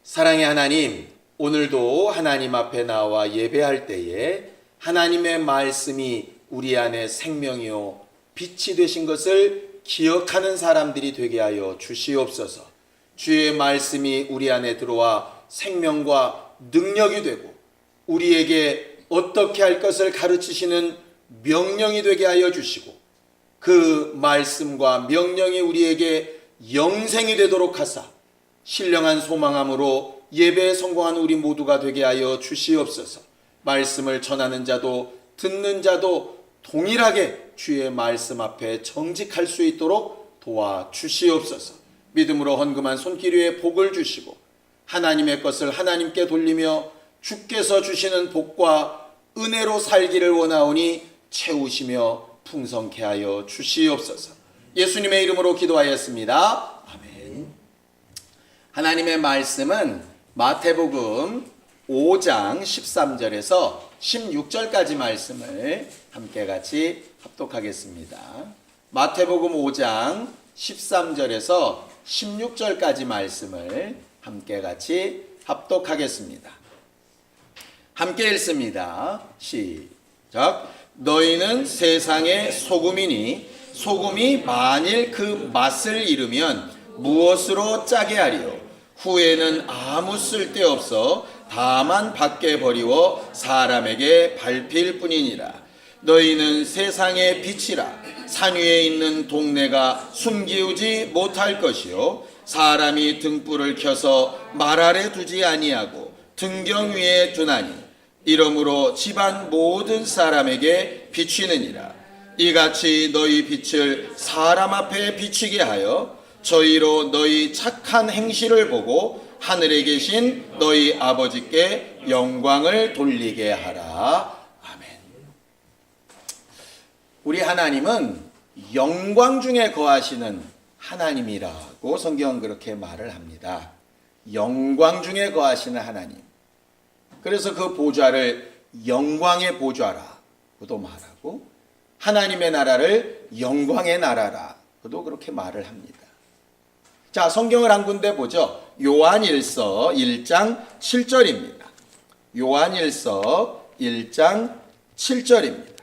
사랑의 하나님, 오늘도 하나님 앞에 나와 예배할 때에 하나님의 말씀이 우리 안에 생명이요 빛이 되신 것을 기억하는 사람들이 되게 하여 주시옵소서. 주의 말씀이 우리 안에 들어와 생명과 능력이 되고 우리에게 어떻게 할 것을 가르치시는 명령이 되게 하여 주시고, 그 말씀과 명령이 우리에게 영생이 되도록 하사 신령한 소망함으로 예배에 성공한 우리 모두가 되게 하여 주시옵소서. 말씀을 전하는 자도 듣는 자도 동일하게 주의 말씀 앞에 정직할 수 있도록 도와주시옵소서. 믿음으로 헌금한 손길 위에 복을 주시고 하나님의 것을 하나님께 돌리며 주께서 주시는 복과 은혜로 살기를 원하오니 채우시며 풍성케 하여 주시옵소서. 예수님의 이름으로 기도하였습니다. 아멘. 하나님의 말씀은 마태복음 5장 13절에서 16절까지 말씀을 함께 같이 합독하겠습니다. 마태복음 5장 13절에서 16절까지 말씀을 함께 같이 합독하겠습니다. 함께 읽습니다. 시작. 너희는 세상의 소금이니 소금이 만일 그 맛을 잃으면 무엇으로 짜게 하리요? 후에는 아무 쓸데없어 다만 밖에 버리워 사람에게 밟힐 뿐이니라. 너희는 세상의 빛이라. 산 위에 있는 동네가 숨기우지 못할 것이요 사람이 등불을 켜서 말 아래 두지 아니하고 등경 위에 두나니 이러므로 집안 모든 사람에게 비추느니라. 이같이 너희 빛을 사람 앞에 비추게 하여 저희로 너희 착한 행실을 보고 하늘에 계신 너희 아버지께 영광을 돌리게 하라. 아멘. 우리 하나님은 영광 중에 거하시는 하나님이라고 성경은 그렇게 말을 합니다. 영광 중에 거하시는 하나님. 그래서 그 보좌를 영광의 보좌라고도 말하고 하나님의 나라를 영광의 나라라고도 그렇게 말을 합니다. 자, 성경을 한 군데 보죠. 요한일서 1장 7절입니다. 요한일서 1장 7절입니다.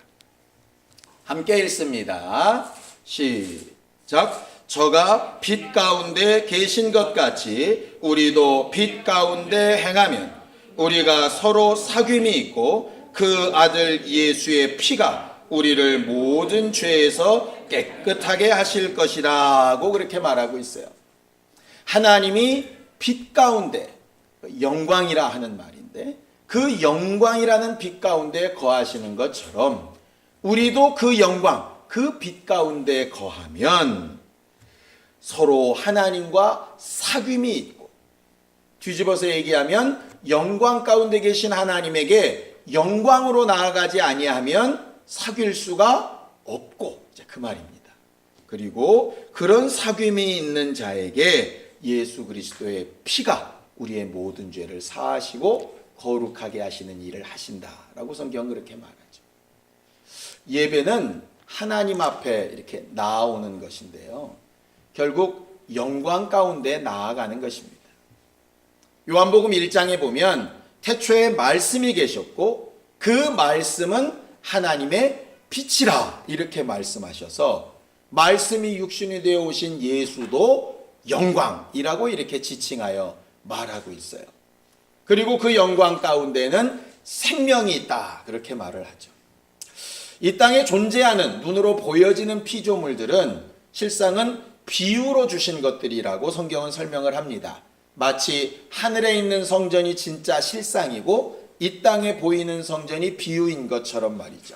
함께 읽습니다. 시작. 저가 빛 가운데 계신 것 같이 우리도 빛 가운데 행하면 우리가 서로 사귐이 있고 그 아들 예수의 피가 우리를 모든 죄에서 깨끗하게 하실 것이라고 그렇게 말하고 있어요. 하나님이 빛 가운데, 영광이라 하는 말인데 그 영광이라는 빛 가운데 거하시는 것처럼 우리도 그 영광, 그 빛 가운데 거하면 서로 하나님과 사귐이 있고, 뒤집어서 얘기하면 영광 가운데 계신 하나님에게 영광으로 나아가지 아니하면 사귈 수가 없고, 이제 그 말입니다. 그리고 그런 사귐이 있는 자에게 예수 그리스도의 피가 우리의 모든 죄를 사하시고 거룩하게 하시는 일을 하신다라고 성경은 그렇게 말하죠. 예배는 하나님 앞에 이렇게 나아오는 것인데요, 결국 영광 가운데 나아가는 것입니다. 요한복음 1장에 보면 태초에 말씀이 계셨고 그 말씀은 하나님의 빛이라 이렇게 말씀하셔서 말씀이 육신이 되어 오신 예수도 영광이라고 이렇게 지칭하여 말하고 있어요. 그리고 그 영광 가운데는 생명이 있다 그렇게 말을 하죠. 이 땅에 존재하는 눈으로 보여지는 피조물들은 실상은 비유로 주신 것들이라고 성경은 설명을 합니다. 마치 하늘에 있는 성전이 진짜 실상이고 이 땅에 보이는 성전이 비유인 것처럼 말이죠.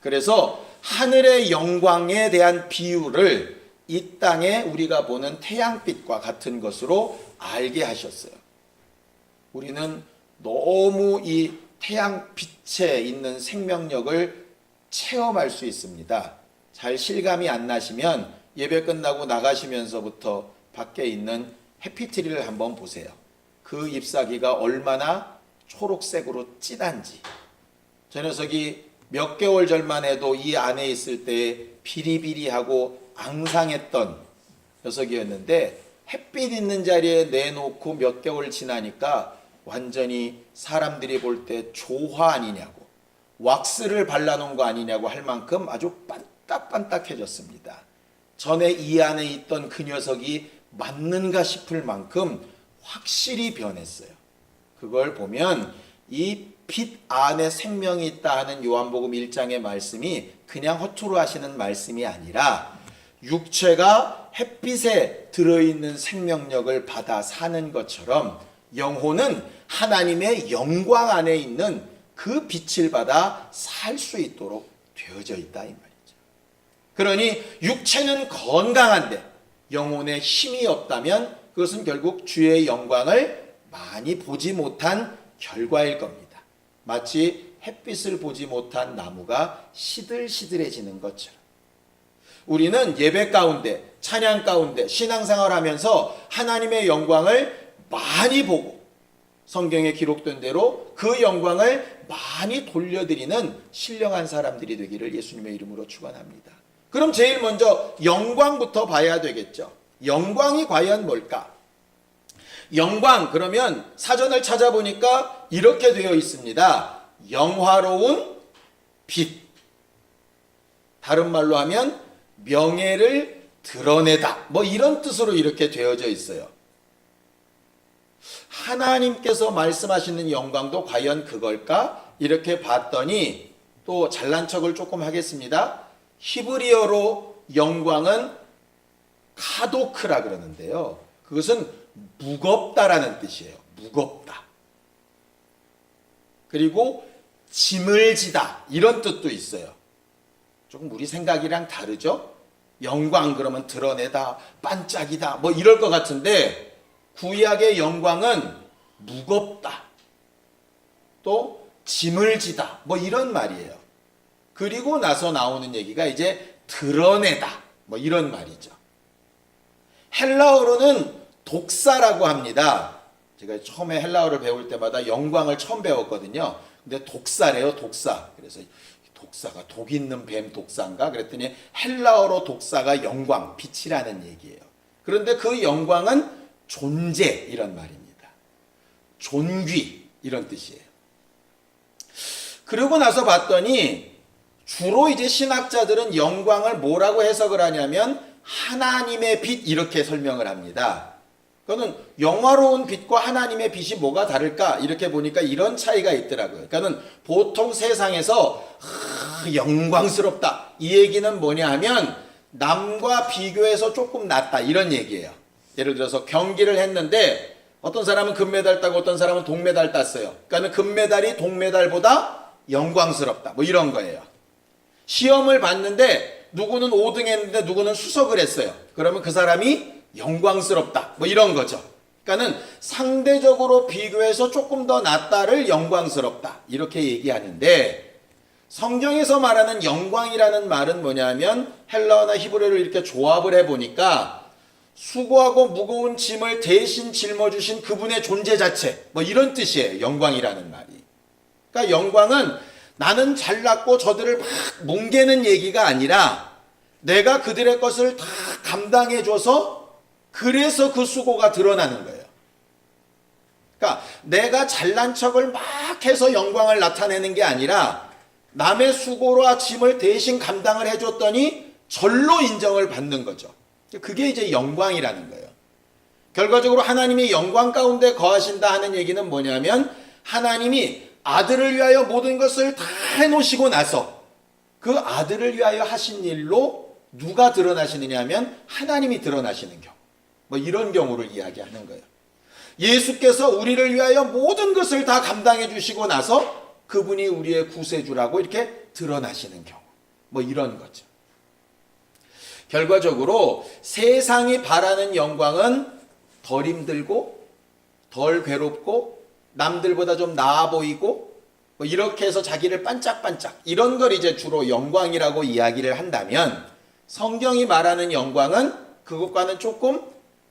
그래서 하늘의 영광에 대한 비유를 이 땅에 우리가 보는 태양빛과 같은 것으로 알게 하셨어요. 우리는 너무 이 태양빛에 있는 생명력을 체험할 수 있습니다. 잘 실감이 안 나시면 예배 끝나고 나가시면서부터 밖에 있는 해피트리를 한번 보세요. 그 잎사귀가 얼마나 초록색으로 진한지. 저 녀석이 몇 개월 전만 해도 이 안에 있을 때 비리비리하고 앙상했던 녀석이었는데 햇빛 있는 자리에 내놓고 몇 개월 지나니까 완전히 사람들이 볼 때 조화 아니냐고, 왁스를 발라놓은 거 아니냐고 할 만큼 아주 반딱반딱해졌습니다. 전에 이 안에 있던 그 녀석이 맞는가 싶을 만큼 확실히 변했어요. 그걸 보면 이 빛 안에 생명이 있다 하는 요한복음 1장의 말씀이 그냥 허투루 하시는 말씀이 아니라 육체가 햇빛에 들어있는 생명력을 받아 사는 것처럼 영혼은 하나님의 영광 안에 있는 그 빛을 받아 살 수 있도록 되어져 있다 이 말이죠. 그러니 육체는 건강한데 영혼에 힘이 없다면 그것은 결국 주의 영광을 많이 보지 못한 결과일 겁니다. 마치 햇빛을 보지 못한 나무가 시들시들해지는 것처럼 우리는 예배 가운데, 찬양 가운데 신앙생활하면서 하나님의 영광을 많이 보고 성경에 기록된 대로 그 영광을 많이 돌려드리는 신령한 사람들이 되기를 예수님의 이름으로 축원합니다. 그럼 제일 먼저 영광부터 봐야 되겠죠. 영광이 과연 뭘까? 영광 그러면 사전을 찾아보니까 이렇게 되어 있습니다. 영화로운 빛. 다른 말로 하면 명예를 드러내다. 뭐 이런 뜻으로 이렇게 되어져 있어요. 하나님께서 말씀하시는 영광도 과연 그걸까? 이렇게 봤더니 또 잘난 척을 조금 하겠습니다. 히브리어로 영광은 카도크라 그러는데요. 그것은 무겁다라는 뜻이에요. 무겁다. 그리고 짐을 지다 이런 뜻도 있어요. 조금 우리 생각이랑 다르죠? 영광 그러면 드러내다, 반짝이다 뭐 이럴 것 같은데 구약의 영광은 무겁다. 또 짐을 지다 뭐 이런 말이에요. 그리고 나서 나오는 얘기가 이제 드러내다 뭐 이런 말이죠. 헬라어로는 독사라고 합니다. 제가 처음에 헬라어를 배울 때마다 영광을 처음 배웠거든요. 근데 독사래요, 독사. 그래서 독사가 독 있는 뱀 독사인가? 그랬더니 헬라어로 독사가 영광, 빛이라는 얘기예요. 그런데 그 영광은 존재 이런 말입니다. 존귀 이런 뜻이에요. 그러고 나서 봤더니 주로 이제 신학자들은 영광을 뭐라고 해석을 하냐면 하나님의 빛 이렇게 설명을 합니다. 그거는 영화로운 빛과 하나님의 빛이 뭐가 다를까? 이렇게 보니까 이런 차이가 있더라고요. 그러니까는 보통 세상에서 영광스럽다. 이 얘기는 뭐냐 하면 남과 비교해서 조금 낫다. 이런 얘기예요. 예를 들어서 경기를 했는데 어떤 사람은 금메달 따고 어떤 사람은 동메달 땄어요. 그러니까 금메달이 동메달보다 영광스럽다. 뭐 이런 거예요. 시험을 봤는데 누구는 5등 했는데 누구는 수석을 했어요. 그러면 그 사람이 영광스럽다. 뭐 이런 거죠. 그러니까는 상대적으로 비교해서 조금 더 낫다를 영광스럽다. 이렇게 얘기하는데 성경에서 말하는 영광이라는 말은 뭐냐면 헬라어나 히브리어를 이렇게 조합을 해보니까 수고하고 무거운 짐을 대신 짊어주신 그분의 존재 자체 뭐 이런 뜻이에요. 영광이라는 말이. 그러니까 영광은 나는 잘났고 저들을 막 뭉개는 얘기가 아니라 내가 그들의 것을 다 감당해줘서 그래서 그 수고가 드러나는 거예요. 그러니까 내가 잘난 척을 막 해서 영광을 나타내는 게 아니라 남의 수고와 짐을 대신 감당을 해줬더니 절로 인정을 받는 거죠. 그게 이제 영광이라는 거예요. 결과적으로 하나님이 영광 가운데 거하신다 하는 얘기는 뭐냐면 하나님이 아들을 위하여 모든 것을 다 해놓으시고 나서 그 아들을 위하여 하신 일로 누가 드러나시느냐 하면 하나님이 드러나시는 경우. 뭐 이런 경우를 이야기하는 거예요. 예수께서 우리를 위하여 모든 것을 다 감당해 주시고 나서 그분이 우리의 구세주라고 이렇게 드러나시는 경우. 뭐 이런 거죠. 결과적으로 세상이 바라는 영광은 덜 힘들고 덜 괴롭고 남들보다 좀 나아 보이고 뭐 이렇게 해서 자기를 반짝반짝 이런 걸 이제 주로 영광이라고 이야기를 한다면 성경이 말하는 영광은 그것과는 조금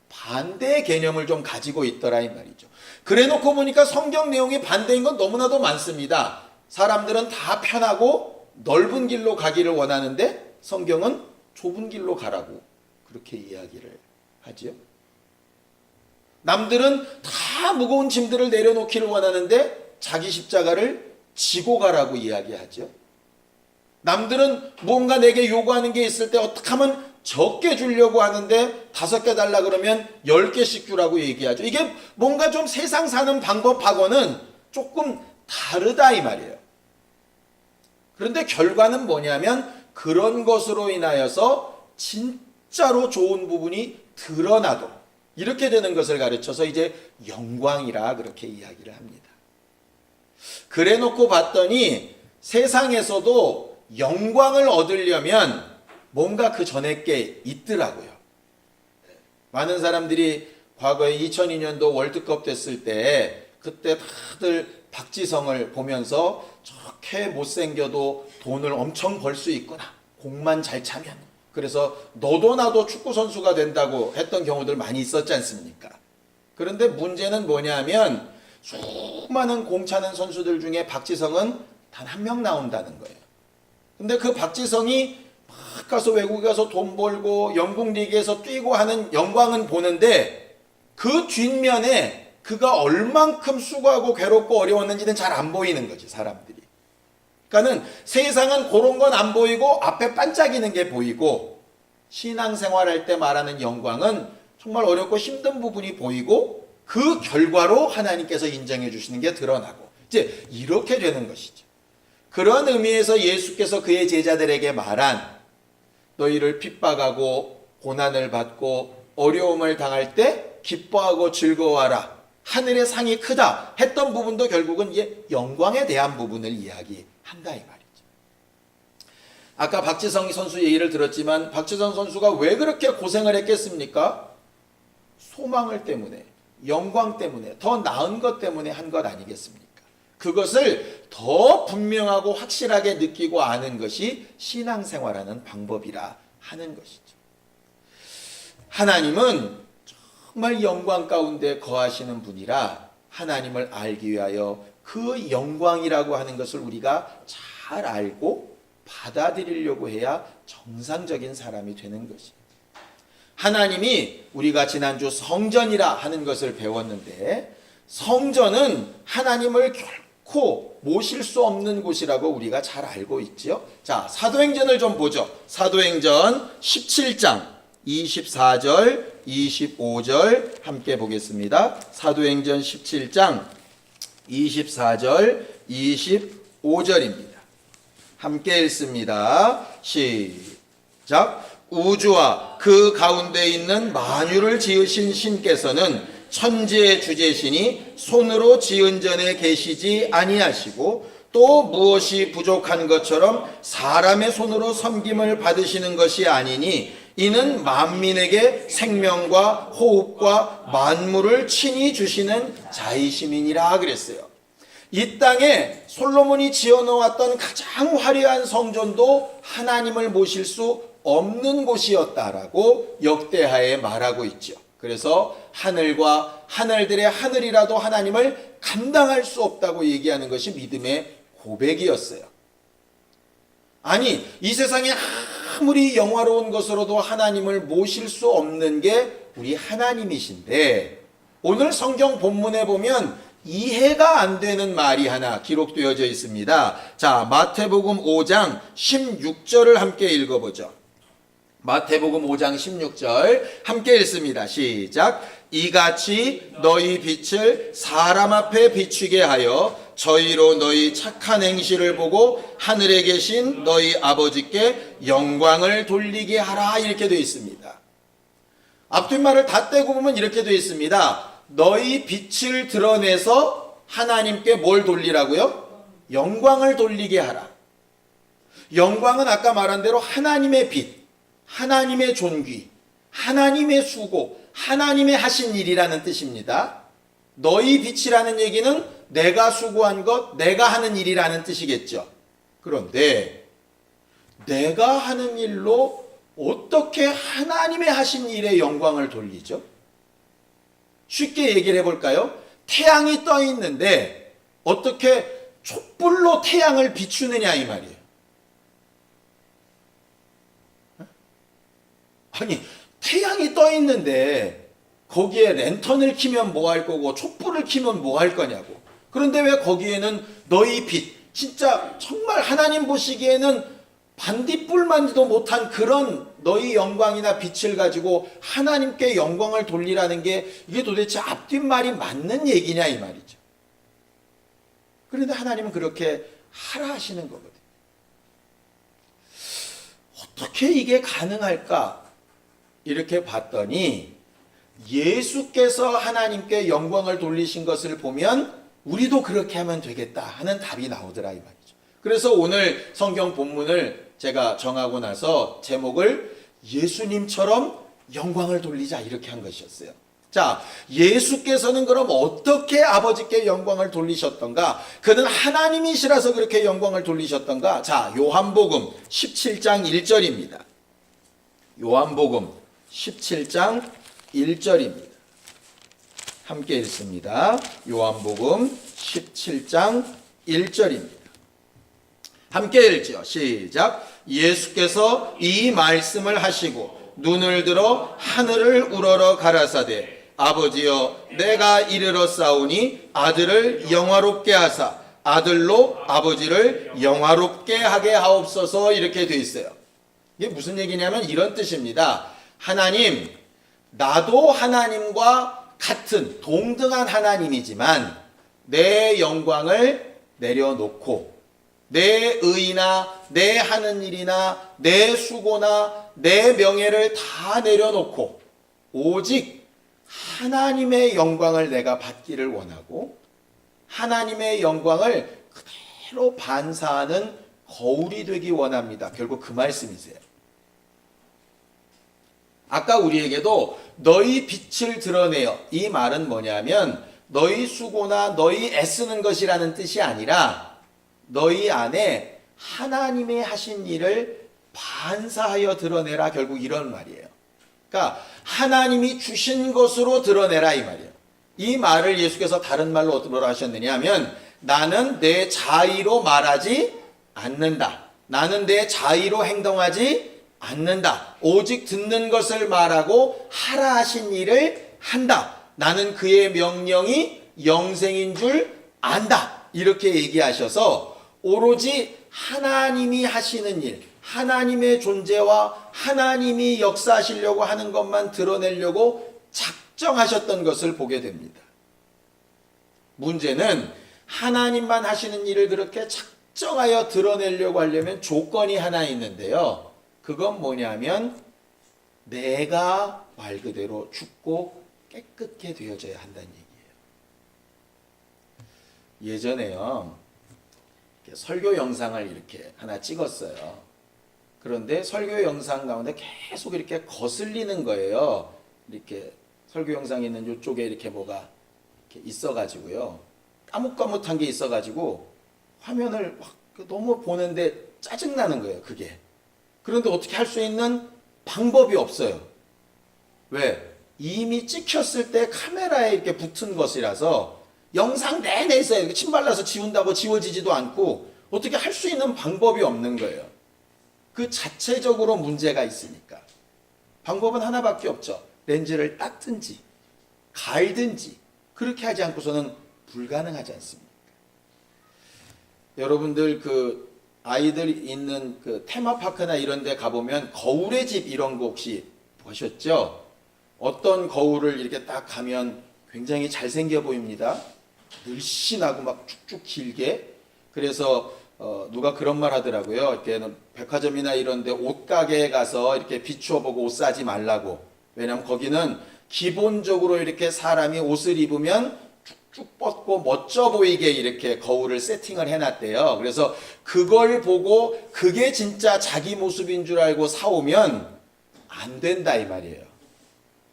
반대의 개념을 좀 가지고 있더라 이 말이죠. 그래 놓고 보니까 성경 내용이 반대인 건 너무나도 많습니다. 사람들은 다 편하고 넓은 길로 가기를 원하는데 성경은 좁은 길로 가라고 그렇게 이야기를 하지요. 남들은 다 무거운 짐들을 내려놓기를 원하는데 자기 십자가를 지고 가라고 이야기하죠. 남들은 뭔가 내게 요구하는 게 있을 때 어떻게 하면 적게 주려고 하는데 5개 달라 그러면 10개씩 주라고 얘기하죠. 이게 뭔가 좀 세상 사는 방법하고는 조금 다르다 이 말이에요. 그런데 결과는 뭐냐면 그런 것으로 인하여서 진짜로 좋은 부분이 드러나도 이렇게 되는 것을 가르쳐서 이제 영광이라 그렇게 이야기를 합니다. 그래 놓고 봤더니 세상에서도 영광을 얻으려면 뭔가 그 전에 게 있더라고요. 많은 사람들이 과거에 2002년도 월드컵 됐을 때 그때 다들 박지성을 보면서 저렇게 못생겨도 돈을 엄청 벌 수 있구나. 공만 잘 차면. 그래서 너도 나도 축구 선수가 된다고 했던 경우들 많이 있었지 않습니까? 그런데 문제는 뭐냐면 수많은 공 차는 선수들 중에 박지성은 단 1명 나온다는 거예요. 근데 그 박지성이 막 가서 외국에 가서 돈 벌고 영국 리그에서 뛰고 하는 영광은 보는데 그 뒷면에 그가 얼만큼 수고하고 괴롭고 어려웠는지는 잘 안 보이는 거지, 사람들이. 그러니까는 세상은 그런 건 안 보이고 앞에 반짝이는 게 보이고 신앙생활할 때 말하는 영광은 정말 어렵고 힘든 부분이 보이고 그 결과로 하나님께서 인정해 주시는 게 드러나고 이제 이렇게 되는 것이죠. 그런 의미에서 예수께서 그의 제자들에게 말한 너희를 핍박하고 고난을 받고 어려움을 당할 때 기뻐하고 즐거워하라. 하늘의 상이 크다 했던 부분도 결국은 이제 영광에 대한 부분을 이야기한다 이 말이죠. 아까 박지성 선수 얘기를 들었지만 박지성 선수가 왜 그렇게 고생을 했겠습니까? 소망을 때문에, 영광 때문에, 더 나은 것 때문에 한 것 아니겠습니까? 그것을 더 분명하고 확실하게 느끼고 아는 것이 신앙생활하는 방법이라 하는 것이죠. 하나님은 정말 영광 가운데 거하시는 분이라 하나님을 알기 위하여 그 영광이라고 하는 것을 우리가 잘 알고 받아들이려고 해야 정상적인 사람이 되는 것입니다. 하나님이 우리가 지난주 성전이라 하는 것을 배웠는데 성전은 하나님을 결코 모실 수 없는 곳이라고 우리가 잘 알고 있지요. 자, 사도행전을 좀 보죠. 사도행전 17장 24절 25절 함께 보겠습니다. 사도행전 17장 24절 25절입니다. 함께 읽습니다. 시작. 우주와 그 가운데 있는 만유를 지으신 신께서는 천지의 주제시니 손으로 지은 전에 계시지 아니하시고 또 무엇이 부족한 것처럼 사람의 손으로 섬김을 받으시는 것이 아니니 이는 만민에게 생명과 호흡과 만물을 친히 주시는 자이심이니라 그랬어요. 이 땅에 솔로몬이 지어놓았던 가장 화려한 성전도 하나님을 모실 수 없는 곳이었다라고 역대하에 말하고 있죠. 그래서 하늘과 하늘들의 하늘이라도 하나님을 감당할 수 없다고 얘기하는 것이 믿음의 고백이었어요. 아니, 이 세상에 아무리 영화로운 것으로도 하나님을 모실 수 없는 게 우리 하나님이신데 오늘 성경 본문에 보면 이해가 안 되는 말이 하나 기록되어져 있습니다. 자, 마태복음 5장 16절을 함께 읽어보죠. 마태복음 5장 16절 함께 읽습니다. 시작. 이같이 너희 빛을 사람 앞에 비추게 하여 저희로 너희 착한 행실을 보고 하늘에 계신 너희 아버지께 영광을 돌리게 하라 이렇게 되어 있습니다. 앞뒷말을 다 떼고 보면 이렇게 되어 있습니다. 너희 빛을 드러내서 하나님께 뭘 돌리라고요? 영광을 돌리게 하라. 영광은 아까 말한 대로 하나님의 빛, 하나님의 존귀, 하나님의 수고, 하나님의 하신 일이라는 뜻입니다. 너희 빛이라는 얘기는 내가 수고한 것, 내가 하는 일이라는 뜻이겠죠. 그런데 내가 하는 일로 어떻게 하나님의 하신 일에 영광을 돌리죠? 쉽게 얘기를 해볼까요? 태양이 떠 있는데 어떻게 촛불로 태양을 비추느냐 이 말이에요. 아니, 태양이 떠 있는데 거기에 랜턴을 켜면 뭐 할 거고 촛불을 켜면 뭐 할 거냐고. 그런데 왜 거기에는 너희 빛, 진짜 정말 하나님 보시기에는 반딧불만도 못한 그런 너희 영광이나 빛을 가지고 하나님께 영광을 돌리라는 게 이게 도대체 앞뒷말이 맞는 얘기냐 이 말이죠. 그런데 하나님은 그렇게 하라 하시는 거거든요. 어떻게 이게 가능할까? 이렇게 봤더니 예수께서 하나님께 영광을 돌리신 것을 보면 우리도 그렇게 하면 되겠다 하는 답이 나오더라 이 말이죠. 그래서 오늘 성경 본문을 제가 정하고 나서 제목을 예수님처럼 영광을 돌리자 이렇게 한 것이었어요. 자, 예수께서는 그럼 어떻게 아버지께 영광을 돌리셨던가? 그는 하나님이시라서 그렇게 영광을 돌리셨던가? 자, 요한복음 17장 1절입니다. 요한복음 17장 1절입니다. 함께 읽습니다. 요한복음 17장 1절입니다. 함께 읽죠. 시작. 예수께서 이 말씀을 하시고 눈을 들어 하늘을 우러러 가라사대 아버지여 내가 이르러 싸우니 아들을 영화롭게 하사 아들로 아버지를 영화롭게 하게 하옵소서 이렇게 돼 있어요. 이게 무슨 얘기냐면 이런 뜻입니다. 하나님, 나도 하나님과 같은 동등한 하나님이지만 내 영광을 내려놓고 내 의나 내 하는 일이나 내 수고나 내 명예를 다 내려놓고 오직 하나님의 영광을 내가 받기를 원하고 하나님의 영광을 그대로 반사하는 거울이 되기 원합니다. 결국 그 말씀이세요. 아까 우리에게도 너희 빛을 드러내어 이 말은 뭐냐면 너희 수고나 너희 애쓰는 것이라는 뜻이 아니라 너희 안에 하나님의 하신 일을 반사하여 드러내라 결국 이런 말이에요. 그러니까 하나님이 주신 것으로 드러내라 이 말이에요. 이 말을 예수께서 다른 말로 어떻게 하셨느냐 하면 나는 내 자의로 말하지 않는다. 나는 내 자의로 행동하지 않는다. 오직 듣는 것을 말하고 하라 하신 일을 한다. 나는 그의 명령이 영생인 줄 안다. 이렇게 얘기하셔서 오로지 하나님이 하시는 일, 하나님의 존재와 하나님이 역사하시려고 하는 것만 드러내려고 작정하셨던 것을 보게 됩니다. 문제는 하나님만 하시는 일을 그렇게 작정하여 드러내려고 하려면 조건이 하나 있는데요. 그건 뭐냐면 내가 말 그대로 죽고 깨끗게 되어져야 한다는 얘기예요. 예전에요. 설교 영상을 이렇게 하나 찍었어요. 그런데 설교 영상 가운데 계속 이렇게 거슬리는 거예요. 이렇게 설교 영상이 있는 이쪽에 이렇게 뭐가 이렇게 있어가지고요. 까뭇까뭇한 게 있어가지고 화면을 막 너무 보는데 짜증나는 거예요. 그게. 그런데 어떻게 할 수 있는 방법이 없어요. 왜? 이미 찍혔을 때 카메라에 이렇게 붙은 것이라서 영상 내내 있어요. 침 발라서 지운다고 지워지지도 않고 어떻게 할 수 있는 방법이 없는 거예요. 그 자체적으로 문제가 있으니까. 방법은 하나밖에 없죠. 렌즈를 닦든지 갈든지 그렇게 하지 않고서는 불가능하지 않습니까? 여러분들 그 아이들 있는 그 테마파크나 이런 데 가보면 거울의 집 이런 거 혹시 보셨죠? 어떤 거울을 이렇게 딱 가면 굉장히 잘생겨 보입니다. 늘씬하고 막 쭉쭉 길게. 그래서 누가 그런 말 하더라고요. 이렇게 백화점이나 이런 데 옷가게에 가서 이렇게 비추어 보고 옷 사지 말라고. 왜냐면 거기는 기본적으로 이렇게 사람이 옷을 입으면 쭉쭉 뻗고 멋져 보이게 이렇게 거울을 세팅을 해놨대요. 그래서 그걸 보고 그게 진짜 자기 모습인 줄 알고 사오면 안 된다 이 말이에요.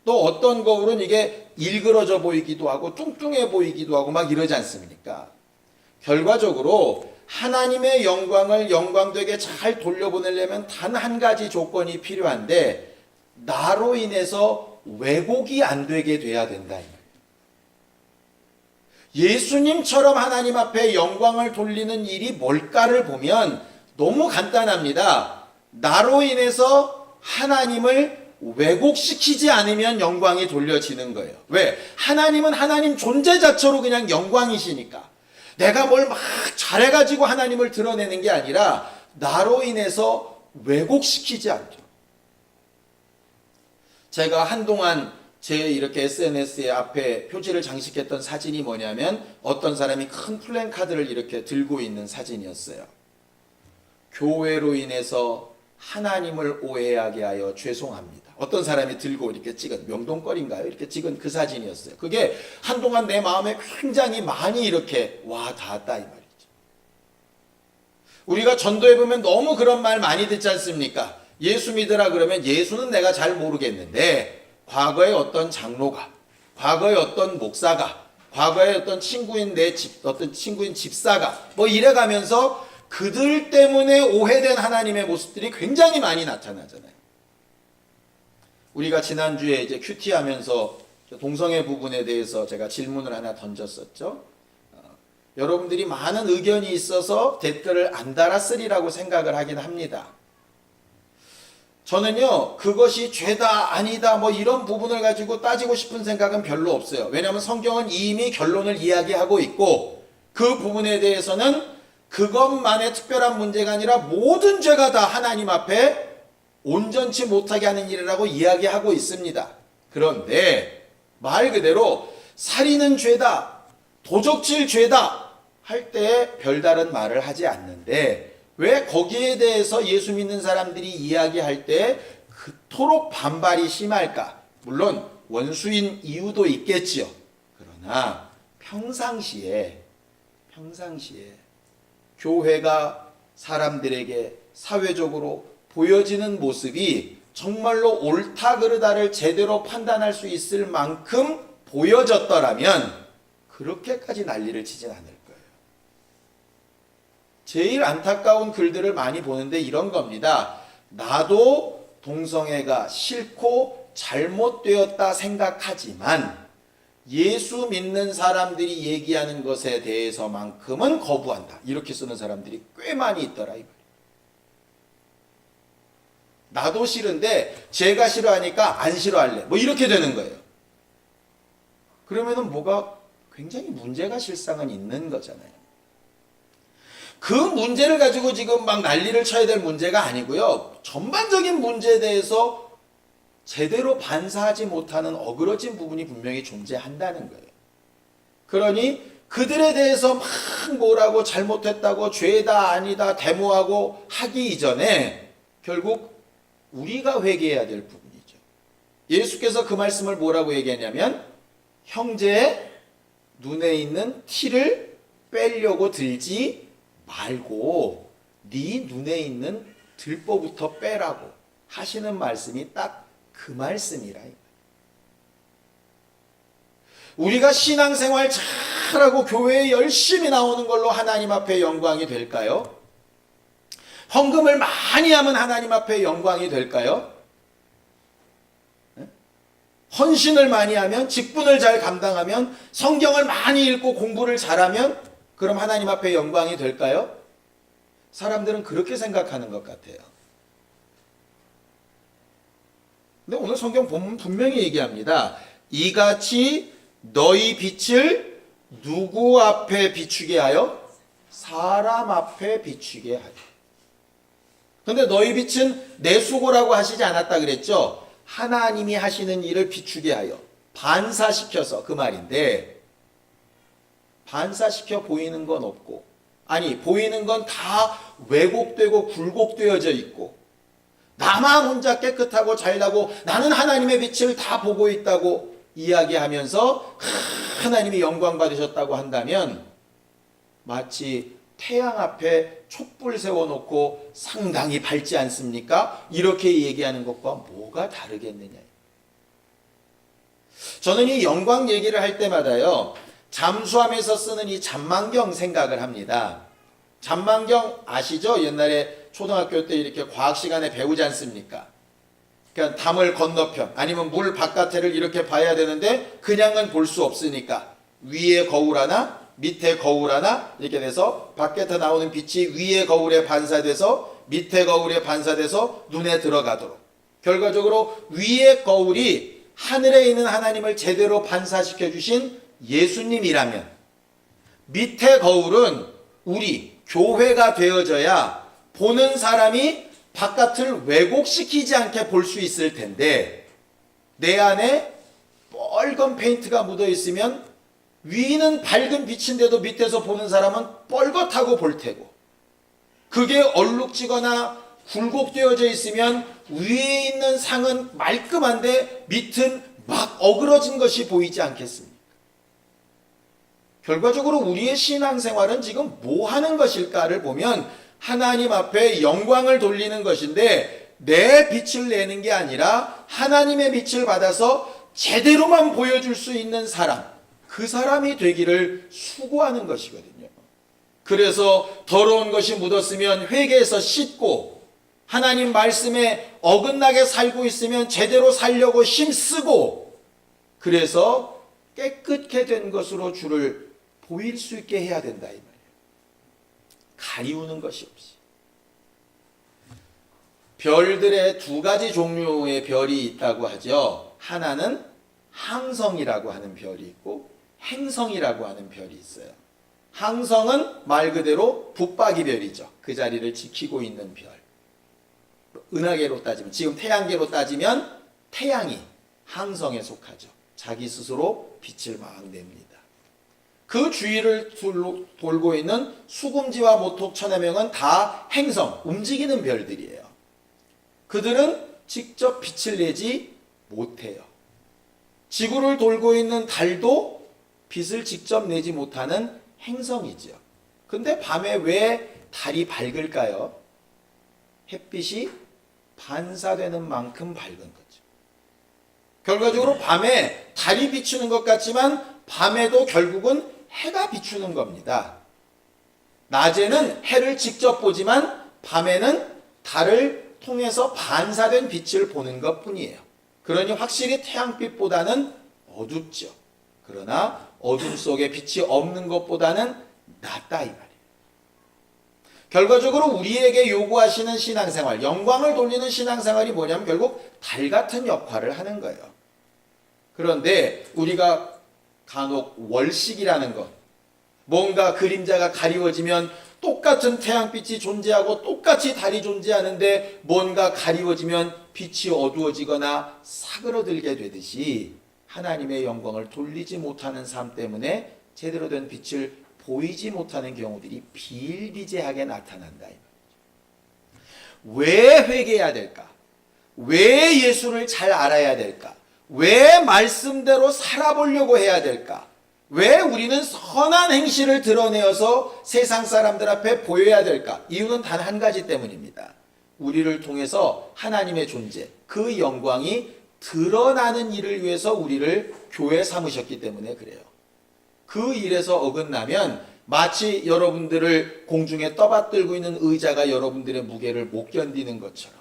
또 어떤 거울은 이게 일그러져 보이기도 하고 뚱뚱해 보이기도 하고 막 이러지 않습니까? 결과적으로 하나님의 영광을 영광되게 잘 돌려보내려면 단 한 가지 조건이 필요한데 나로 인해서 왜곡이 안 되게 돼야 된다. 예수님처럼 하나님 앞에 영광을 돌리는 일이 뭘까를 보면 너무 간단합니다. 나로 인해서 하나님을 왜곡시키지 않으면 영광이 돌려지는 거예요. 왜? 하나님은 하나님 존재 자체로 그냥 영광이시니까. 내가 뭘 막 잘해가지고 하나님을 드러내는 게 아니라 나로 인해서 왜곡시키지 않도록. 제가 한동안 제 이렇게 SNS에 앞에 표지를 장식했던 사진이 뭐냐면 어떤 사람이 큰 플랜카드를 이렇게 들고 있는 사진이었어요. 교회로 인해서 하나님을 오해하게 하여 죄송합니다. 어떤 사람이 들고 이렇게 찍은, 명동거리인가요? 이렇게 찍은 그 사진이었어요. 그게 한동안 내 마음에 굉장히 많이 이렇게 와 닿았다 이 말이죠. 우리가 전도해 보면 너무 그런 말 많이 듣지 않습니까? 예수 믿으라 그러면 예수는 내가 잘 모르겠는데 과거에 어떤 장로가, 과거에 어떤 목사가, 과거에 어떤 친구인 어떤 친구인 집사가 뭐 이래가면서 그들 때문에 오해된 하나님의 모습들이 굉장히 많이 나타나잖아요. 우리가 지난주에 이제 큐티 하면서 동성애 부분에 대해서 제가 질문을 하나 던졌었죠. 여러분들이 많은 의견이 있어서 댓글을 안 달았으리라고 생각을 하긴 합니다. 저는요, 그것이 죄다, 아니다, 뭐 이런 부분을 가지고 따지고 싶은 생각은 별로 없어요. 왜냐하면 성경은 이미 결론을 이야기하고 있고, 그 부분에 대해서는 그것만의 특별한 문제가 아니라 모든 죄가 다 하나님 앞에 온전치 못하게 하는 일이라고 이야기하고 있습니다. 그런데 말 그대로 살인은 죄다, 도적질 죄다 할 때 별다른 말을 하지 않는데 왜 거기에 대해서 예수 믿는 사람들이 이야기할 때 그토록 반발이 심할까? 물론 원수인 이유도 있겠지요. 그러나 평상시에 교회가 사람들에게 사회적으로 보여지는 모습이 정말로 옳다 그르다를 제대로 판단할 수 있을 만큼 보여졌더라면 그렇게까지 난리를 치진 않을 거예요. 제일 안타까운 글들을 많이 보는데 이런 겁니다. 나도 동성애가 싫고 잘못되었다 생각하지만 예수 믿는 사람들이 얘기하는 것에 대해서만큼은 거부한다. 이렇게 쓰는 사람들이 꽤 많이 있더라. 나도 싫은데 제가 싫어하니까 안 싫어할래. 뭐 이렇게 되는 거예요. 그러면은 뭐가 굉장히 문제가 실상은 있는 거잖아요. 그 문제를 가지고 지금 막 난리를 쳐야 될 문제가 아니고요. 전반적인 문제에 대해서 제대로 반사하지 못하는 어그러진 부분이 분명히 존재한다는 거예요. 그러니 그들에 대해서 막 뭐라고 잘못했다고 죄다 아니다 데모하고 하기 이전에 결국 우리가 회개해야 될 부분이죠. 예수께서 그 말씀을 뭐라고 얘기하냐면 형제의 눈에 있는 티를 빼려고 들지 말고 네 눈에 있는 들보부터 빼라고 하시는 말씀이 딱 그 말씀이라. 우리가 신앙생활 잘하고 교회에 열심히 나오는 걸로 하나님 앞에 영광이 될까요? 헌금을 많이 하면 하나님 앞에 영광이 될까요? 헌신을 많이 하면, 직분을 잘 감당하면, 성경을 많이 읽고 공부를 잘하면 그럼 하나님 앞에 영광이 될까요? 사람들은 그렇게 생각하는 것 같아요. 근데 오늘 성경 보면 분명히 얘기합니다. 이같이 너희 빛을 누구 앞에 비추게 하여? 사람 앞에 비추게 하여. 근데 너희 빛은 내 수고라고 하시지 않았다 그랬죠? 하나님이 하시는 일을 비추게 하여. 반사시켜서 그 말인데 반사시켜 보이는 건 없고, 아니 보이는 건 다 왜곡되고 굴곡되어져 있고, 나만 혼자 깨끗하고 잘나고 나는 하나님의 빛을 다 보고 있다고 이야기하면서 하나님이 영광 받으셨다고 한다면 마치 태양 앞에 촛불 세워놓고 상당히 밝지 않습니까? 이렇게 얘기하는 것과 뭐가 다르겠느냐. 저는 이 영광 얘기를 할 때마다요, 잠수함에서 쓰는 이 잠망경 생각을 합니다. 잠망경 아시죠? 옛날에 초등학교 때 이렇게 과학 시간에 배우지 않습니까? 그러니까 담을 건너편 아니면 물 바깥을 이렇게 봐야 되는데 그냥은 볼 수 없으니까 위에 거울 하나 밑에 거울 하나 이렇게 돼서 밖에서 나오는 빛이 위에 거울에 반사돼서 밑에 거울에 반사돼서 눈에 들어가도록, 결과적으로 위의 거울이 하늘에 있는 하나님을 제대로 반사시켜 주신 예수님이라면 밑에 거울은 우리 교회가 되어져야 보는 사람이 바깥을 왜곡시키지 않게 볼 수 있을 텐데, 내 안에 빨간 페인트가 묻어 있으면 위는 밝은 빛인데도 밑에서 보는 사람은 뻘겋다고 볼 테고, 그게 얼룩지거나 굴곡되어져 있으면 위에 있는 상은 말끔한데 밑은 막 어그러진 것이 보이지 않겠습니까? 결과적으로 우리의 신앙생활은 지금 뭐 하는 것일까를 보면 하나님 앞에 영광을 돌리는 것인데, 내 빛을 내는 게 아니라 하나님의 빛을 받아서 제대로만 보여줄 수 있는 사람, 그 사람이 되기를 수고하는 것이거든요. 그래서 더러운 것이 묻었으면 회개해서 씻고, 하나님 말씀에 어긋나게 살고 있으면 제대로 살려고 힘쓰고, 그래서 깨끗게 된 것으로 주를 보일 수 있게 해야 된다 이 말이에요. 가리우는 것이 없이. 별들의 두 가지 종류의 별이 있다고 하죠. 하나는 항성이라고 하는 별이 있고 행성이라고 하는 별이 있어요. 항성은 말 그대로 붙박이 별이죠. 그 자리를 지키고 있는 별. 은하계로 따지면, 지금 태양계로 따지면 태양이 항성에 속하죠. 자기 스스로 빛을 막 냅니다. 그 주위를 돌고 있는 수금지와 모톡, 천해명은 다 행성, 움직이는 별들이에요. 그들은 직접 빛을 내지 못해요. 지구를 돌고 있는 달도 빛을 직접 내지 못하는 행성이죠. 근데 밤에 왜 달이 밝을까요? 햇빛이 반사되는 만큼 밝은 거죠. 결과적으로 밤에 달이 비추는 것 같지만 밤에도 결국은 해가 비추는 겁니다. 낮에는 해를 직접 보지만 밤에는 달을 통해서 반사된 빛을 보는 것 뿐이에요. 그러니 확실히 태양빛보다는 어둡죠. 그러나 어둠 속에 빛이 없는 것보다는 낫다 이 말이에요. 결과적으로 우리에게 요구하시는 신앙생활, 영광을 돌리는 신앙생활이 뭐냐면 결국 달 같은 역할을 하는 거예요. 그런데 우리가 간혹 월식이라는 것, 뭔가 그림자가 가리워지면 똑같은 태양빛이 존재하고 똑같이 달이 존재하는데 뭔가 가리워지면 빛이 어두워지거나 사그러들게 되듯이 하나님의 영광을 돌리지 못하는 삶 때문에 제대로 된 빛을 보이지 못하는 경우들이 비일비재하게 나타난다. 왜 회개해야 될까? 왜 예수를 잘 알아야 될까? 왜 말씀대로 살아보려고 해야 될까? 왜 우리는 선한 행실을 드러내어서 세상 사람들 앞에 보여야 될까? 이유는 단 한 가지 때문입니다. 우리를 통해서 하나님의 존재, 그 영광이 드러나는 일을 위해서 우리를 교회 삼으셨기 때문에 그래요. 그 일에서 어긋나면 마치 여러분들을 공중에 떠받들고 있는 의자가 여러분들의 무게를 못 견디는 것처럼,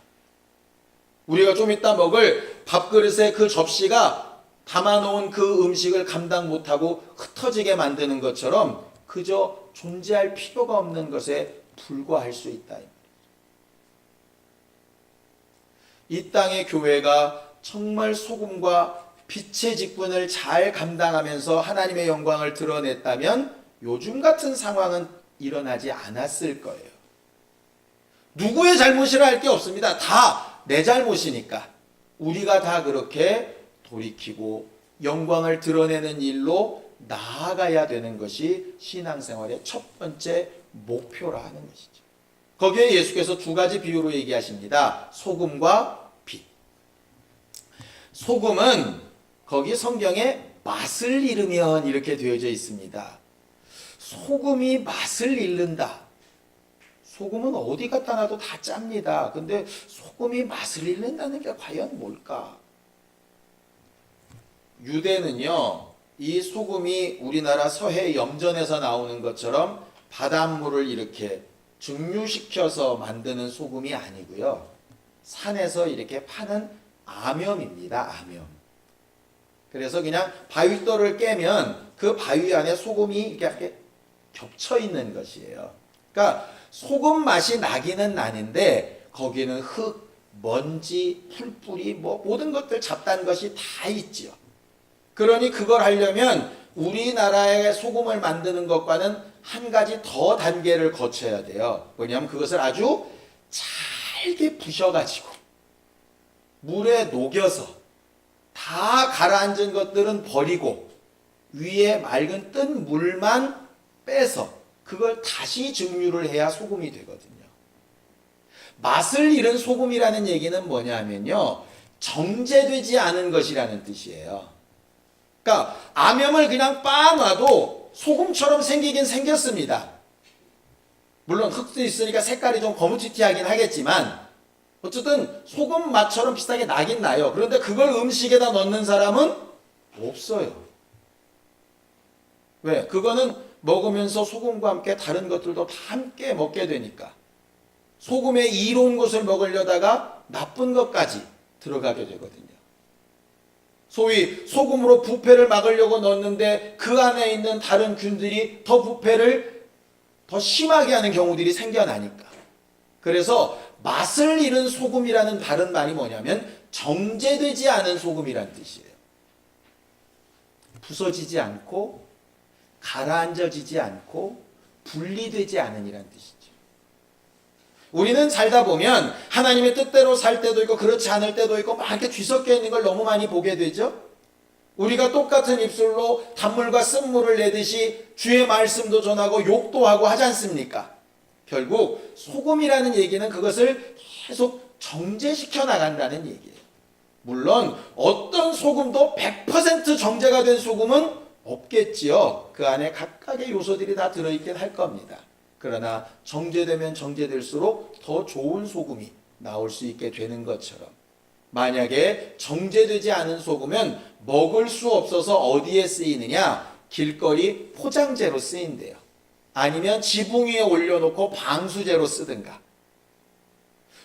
우리가 좀 이따 먹을 밥그릇에 그 접시가 담아놓은 그 음식을 감당 못하고 흩어지게 만드는 것처럼 그저 존재할 필요가 없는 것에 불과할 수 있다. 이 땅의 교회가 정말 소금과 빛의 직분을 잘 감당하면서 하나님의 영광을 드러냈다면 요즘 같은 상황은 일어나지 않았을 거예요. 누구의 잘못이라 할 게 없습니다. 다 내 잘못이니까 우리가 다 그렇게 돌이키고 영광을 드러내는 일로 나아가야 되는 것이 신앙생활의 첫 번째 목표라 하는 것이죠. 거기에 예수께서 두 가지 비유로 얘기하십니다. 소금과 빛. 소금은 거기 성경에 맛을 잃으면 이렇게 되어져 있습니다. 소금이 맛을 잃는다. 소금은 어디 갖다 놔도 다 짭니다. 근데 소금이 맛을 잃는다는 게 과연 뭘까? 유대는요, 이 소금이 우리나라 서해 염전에서 나오는 것처럼 바닷물을 이렇게 증류시켜서 만드는 소금이 아니고요. 산에서 이렇게 파는 암염입니다. 암염. 그래서 그냥 바위돌을 깨면 그 바위 안에 소금이 이렇게 겹쳐 있는 것이에요. 그러니까 소금 맛이 나기는 나는데 거기는 흙, 먼지, 풀뿌리, 뭐 모든 것들 잡다한 것이 다 있지요. 그러니 그걸 하려면 우리나라의 소금을 만드는 것과는 한 가지 더 단계를 거쳐야 돼요. 뭐냐면 그것을 아주 잘게 부셔가지고 물에 녹여서 다 가라앉은 것들은 버리고 위에 맑은 뜬 물만 빼서 그걸 다시 증류를 해야 소금이 되거든요. 맛을 잃은 소금이라는 얘기는 뭐냐면요, 정제되지 않은 것이라는 뜻이에요. 그러니까 암염을 그냥 빻아놔도 소금처럼 생기긴 생겼습니다. 물론 흙도 있으니까 색깔이 좀 거무튀튀하긴 하겠지만 어쨌든 소금 맛처럼 비슷하게 나긴 나요. 그런데 그걸 음식에다 넣는 사람은 없어요. 왜? 그거는 먹으면서 소금과 함께 다른 것들도 다 함께 먹게 되니까. 소금에 이로운 것을 먹으려다가 나쁜 것까지 들어가게 되거든요. 소위 소금으로 부패를 막으려고 넣었는데 그 안에 있는 다른 균들이 더 부패를 더 심하게 하는 경우들이 생겨나니까. 그래서 맛을 잃은 소금이라는 다른 말이 뭐냐면 정제되지 않은 소금이라는 뜻이에요. 부서지지 않고 가라앉아지지 않고 분리되지 않은 이란 뜻이죠. 우리는 살다 보면 하나님의 뜻대로 살 때도 있고 그렇지 않을 때도 있고 막 이렇게 뒤섞여 있는 걸 너무 많이 보게 되죠. 우리가 똑같은 입술로 단물과 쓴물을 내듯이 주의 말씀도 전하고 욕도 하고 하지 않습니까? 결국 소금이라는 얘기는 그것을 계속 정제시켜 나간다는 얘기예요. 물론 어떤 소금도 100% 정제가 된 소금은 없겠지요. 그 안에 각각의 요소들이 다 들어있긴 할 겁니다. 그러나 정제되면 정제될수록 더 좋은 소금이 나올 수 있게 되는 것처럼 만약에 정제되지 않은 소금은 먹을 수 없어서 어디에 쓰이느냐? 길거리 포장재로 쓰인대요. 아니면 지붕 위에 올려놓고 방수제로 쓰든가.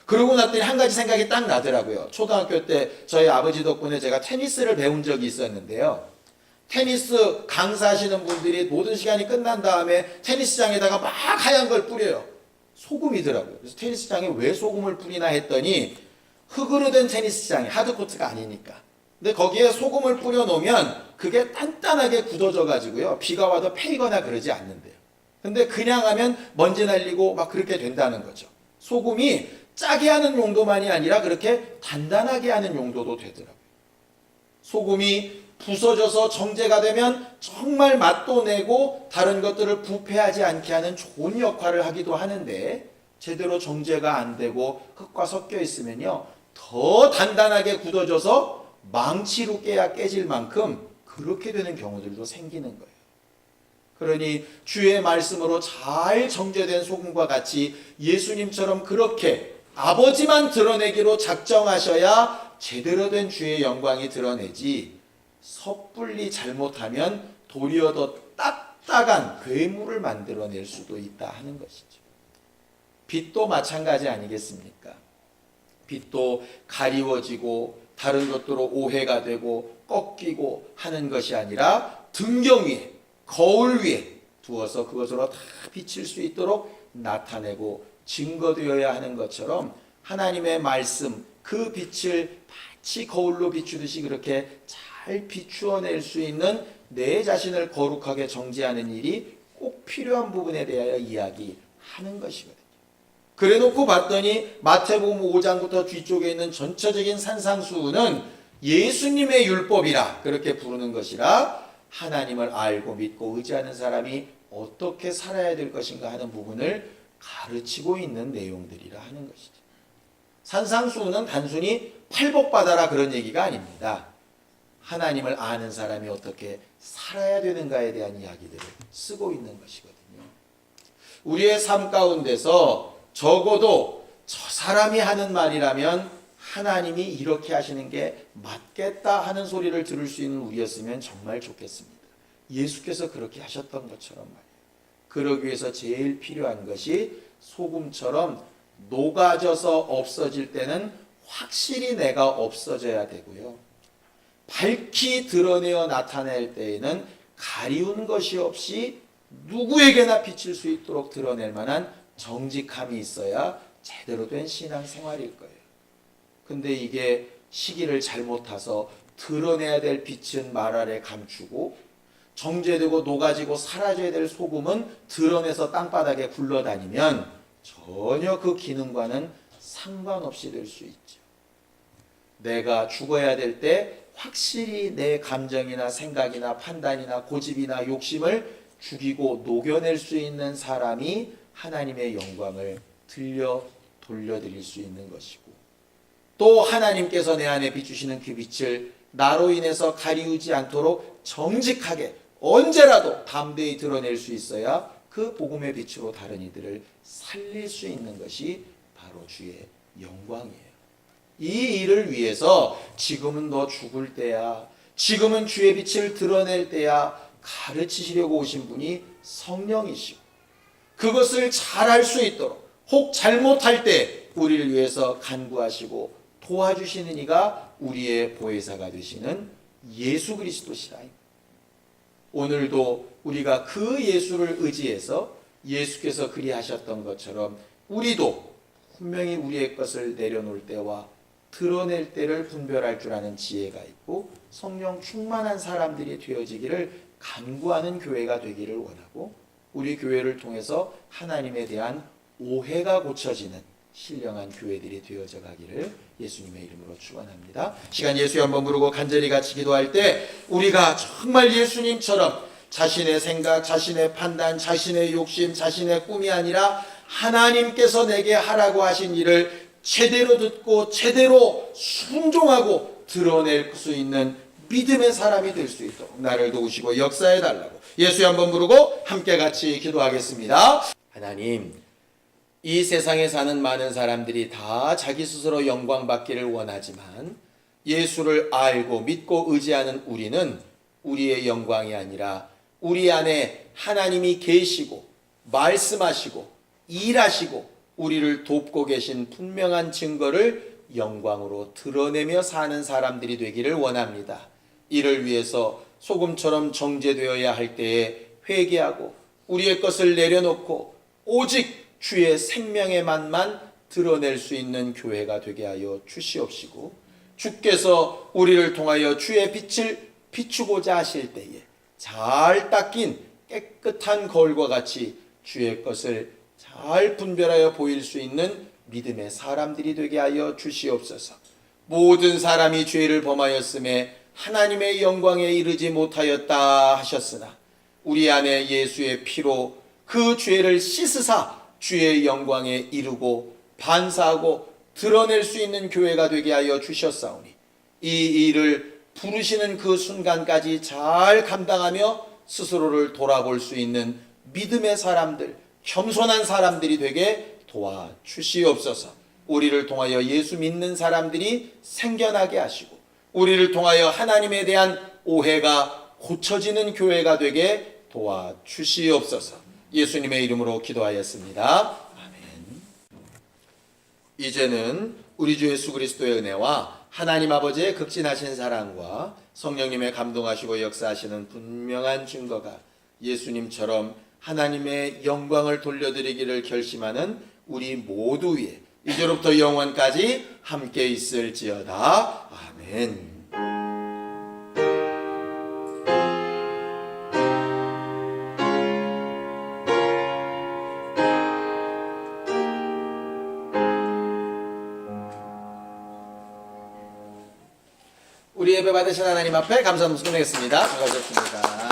그러고 났더니 한 가지 생각이 딱 나더라고요. 초등학교 때 저희 아버지 덕분에 제가 테니스를 배운 적이 있었는데요. 테니스 강사하시는 분들이 모든 시간이 끝난 다음에 테니스장에다가 막 하얀 걸 뿌려요. 소금이더라고요. 그래서 테니스장에 왜 소금을 뿌리나 했더니 흙으로 된 테니스장이 하드코트가 아니니까. 근데 거기에 소금을 뿌려 놓으면 그게 단단하게 굳어져 가지고요. 비가 와도 패이거나 그러지 않는데요. 근데 그냥 하면 먼지 날리고 막 그렇게 된다는 거죠. 소금이 짜게 하는 용도만이 아니라 그렇게 단단하게 하는 용도도 되더라고요. 소금이 부서져서 정제가 되면 정말 맛도 내고 다른 것들을 부패하지 않게 하는 좋은 역할을 하기도 하는데 제대로 정제가 안 되고 흙과 섞여 있으면요 더 단단하게 굳어져서 망치로 깨야 깨질 만큼 그렇게 되는 경우들도 생기는 거예요. 그러니 주의 말씀으로 잘 정제된 소금과 같이 예수님처럼 그렇게 아버지만 드러내기로 작정하셔야 제대로 된 주의 영광이 드러내지 섣불리 잘못하면 도리어 더 딱딱한 괴물을 만들어낼 수도 있다 하는 것이죠. 빛도 마찬가지 아니겠습니까? 빛도 가리워지고 다른 것들로 오해가 되고 꺾이고 하는 것이 아니라 등경 위에 거울 위에 두어서 그것으로 다 비칠 수 있도록 나타내고 증거되어야 하는 것처럼 하나님의 말씀 그 빛을 마치 거울로 비추듯이 그렇게 잘 비추어낼 수 있는 내 자신을 거룩하게 정지하는 일이 꼭 필요한 부분에 대하여 이야기하는 것이거든요. 그래놓고 봤더니 마태복음 5장부터 뒤쪽에 있는 전체적인 산상수훈은 예수님의 율법이라 그렇게 부르는 것이라 하나님을 알고 믿고 의지하는 사람이 어떻게 살아야 될 것인가 하는 부분을 가르치고 있는 내용들이라 하는 것이죠. 산상수훈은 단순히 팔복받아라 그런 얘기가 아닙니다. 하나님을 아는 사람이 어떻게 살아야 되는가에 대한 이야기들을 쓰고 있는 것이거든요. 우리의 삶 가운데서 적어도 저 사람이 하는 말이라면 하나님이 이렇게 하시는 게 맞겠다 하는 소리를 들을 수 있는 우리였으면 정말 좋겠습니다. 예수께서 그렇게 하셨던 것처럼 말이에요. 그러기 위해서 제일 필요한 것이 소금처럼 녹아져서 없어질 때는 확실히 내가 없어져야 되고요. 밝히 드러내어 나타낼 때에는 가리운 것이 없이 누구에게나 비칠 수 있도록 드러낼 만한 정직함이 있어야 제대로 된 신앙생활일 거예요. 근데 이게 시기를 잘못 타서 드러내야 될 빛은 말 아래 감추고 정제되고 녹아지고 사라져야 될 소금은 드러내서 땅바닥에 굴러다니면 전혀 그 기능과는 상관없이 될 수 있죠. 내가 죽어야 될 때 확실히 내 감정이나 생각이나 판단이나 고집이나 욕심을 죽이고 녹여낼 수 있는 사람이 하나님의 영광을 돌려드릴 수 있는 것이고, 또 하나님께서 내 안에 비추시는 그 빛을 나로 인해서 가리우지 않도록 정직하게 언제라도 담대히 드러낼 수 있어야 그 복음의 빛으로 다른 이들을 살릴 수 있는 것이 바로 주의 영광이에요. 이 일을 위해서 지금은 너 죽을 때야, 지금은 주의 빛을 드러낼 때야 가르치시려고 오신 분이 성령이시고, 그것을 잘할 수 있도록 혹 잘못할 때 우리를 위해서 간구하시고 도와주시는 이가 우리의 보혜사가 되시는 예수 그리스도시라. 오늘도 우리가 그 예수를 의지해서 예수께서 그리하셨던 것처럼 우리도 분명히 우리의 것을 내려놓을 때와 드러낼 때를 분별할 줄 아는 지혜가 있고 성령 충만한 사람들이 되어지기를 간구하는 교회가 되기를 원하고, 우리 교회를 통해서 하나님에 대한 오해가 고쳐지는 신령한 교회들이 되어져 가기를 예수님의 이름으로 축원합니다. 시간 예수여 한번 부르고 간절히 같이 기도할 때 우리가 정말 예수님처럼 자신의 생각, 자신의 판단, 자신의 욕심, 자신의 꿈이 아니라 하나님께서 내게 하라고 하신 일을 제대로 듣고 제대로 순종하고 드러낼 수 있는 믿음의 사람이 될 수 있도록 나를 도우시고 역사해 달라고 예수여 한번 부르고 함께 같이 기도하겠습니다. 하나님, 이 세상에 사는 많은 사람들이 다 자기 스스로 영광 받기를 원하지만 예수를 알고 믿고 의지하는 우리는 우리의 영광이 아니라 우리 안에 하나님이 계시고 말씀하시고 일하시고 우리를 돕고 계신 분명한 증거를 영광으로 드러내며 사는 사람들이 되기를 원합니다. 이를 위해서 소금처럼 정제되어야 할 때에 회개하고 우리의 것을 내려놓고 오직 주의 생명의 맛만 드러낼 수 있는 교회가 되게 하여 주시옵시고, 주께서 우리를 통하여 주의 빛을 비추고자 하실 때에 잘 닦인 깨끗한 거울과 같이 주의 것을 잘 분별하여 보일 수 있는 믿음의 사람들이 되게 하여 주시옵소서. 모든 사람이 죄를 범하였음에 하나님의 영광에 이르지 못하였다 하셨으나 우리 안에 예수의 피로 그 죄를 씻으사 주의 영광에 이르고 반사하고 드러낼 수 있는 교회가 되게 하여 주셨사오니 이 일을 부르시는 그 순간까지 잘 감당하며 스스로를 돌아볼 수 있는 믿음의 사람들, 겸손한 사람들이 되게 도와주시옵소서. 우리를 통하여 예수 믿는 사람들이 생겨나게 하시고 우리를 통하여 하나님에 대한 오해가 고쳐지는 교회가 되게 도와주시옵소서. 예수님의 이름으로 기도하였습니다. 아멘. 이제는 우리 주 예수 그리스도의 은혜와 하나님 아버지의 극진하신 사랑과 성령님의 감동하시고 역사하시는 분명한 증거가 예수님처럼 하나님의 영광을 돌려드리기를 결심하는 우리 모두 위에 이제로부터 영원까지 함께 있을지어다. 아멘. 우리 예배 받으신 하나님 앞에 감사 말씀 드리겠습니다. 수고하셨습니다.